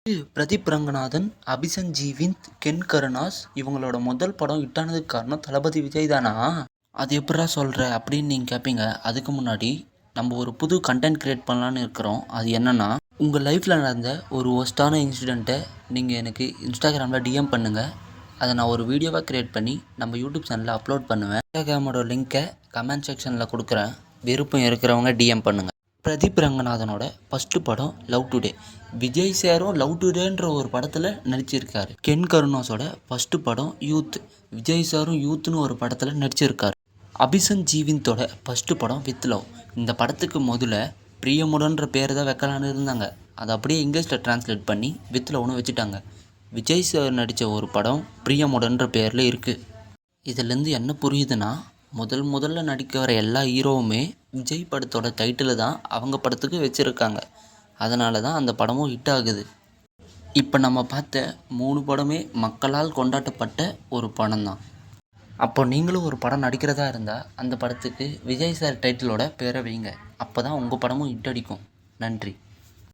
Pradeep Ranganathan, அபிசஞ்சீவித், Ken Karunas இவங்களோட முதல் படம் ஹிட் ஆனதுக்கு காரணம் தளபதி விஜய் தானா? அது எப்படிடா சொல்கிற அப்படின்னு நீங்கள் கேட்பீங்க. அதுக்கு முன்னாடி நம்ம ஒரு புது கண்டென்ட் க்ரியேட் பண்ணலான்னு இருக்கிறோம். அது என்னென்னா, உங்கள் லைஃப்பில் நடந்த ஒரு ஒஸ்ட்டான இன்சிடெண்ட்டை நீங்கள் எனக்கு இன்ஸ்டாகிராமில் டிஎம் பண்ணுங்கள். அதை நான் ஒரு வீடியோவாக க்ரியேட் பண்ணி நம்ம யூடியூப் சேனலில் அப்லோட் பண்ணுவேன். இன்ஸ்டாகிராமோட லிங்க்கை கமெண்ட் செக்ஷனில் கொடுக்குறேன். விருப்பம் இருக்கிறவங்க டிஎம் பண்ணுங்கள். பிரதீப் ரங்கநாதனோட ஃபஸ்ட்டு படம் லவ் டுடே. விஜய் சாரும் லவ் டுடேன்ற ஒரு படத்தில் நடிச்சிருக்காரு. கென் கருணாஸோட ஃபஸ்ட்டு படம் யூத். விஜய் சாரும் யூத்னு ஒரு படத்தில் நடிச்சிருக்காரு. அபிசஞ்சீவித்தோட ஃபஸ்ட்டு படம் வித் லவ். இந்த படத்துக்கு முதல்ல பிரியமுடன்ற பேர் தான் வைக்கலான்னு இருந்தாங்க. அதை அப்படியே இங்கிலீஷில் டிரான்ஸ்லேட் பண்ணி வித் லவ்னு வச்சுட்டாங்க. விஜய் சார் நடித்த ஒரு படம் பிரியமுடன்ற பேரில் இருக்குது. இதுலேருந்து என்ன புரியுதுன்னா, முதல்ல நடிக்க வர எல்லா ஹீரோவுமே விஜய் படத்தோட டைட்டில் தான் அவங்க படத்துக்கு வச்சுருக்காங்க. அதனால தான் அந்த படமும் ஹிட் ஆகுது. இப்போ நம்ம பார்த்த 3 படமே மக்களால் கொண்டாடப்பட்ட ஒரு படம் தான். அப்போ நீங்களும் ஒரு படம் நடிக்கிறதா இருந்தால் அந்த படத்துக்கு விஜய் சார் டைட்டிலோட பேரை வைங்க. அப்போ தான் உங்கள் படமும் ஹிட் அடிக்கும். நன்றி.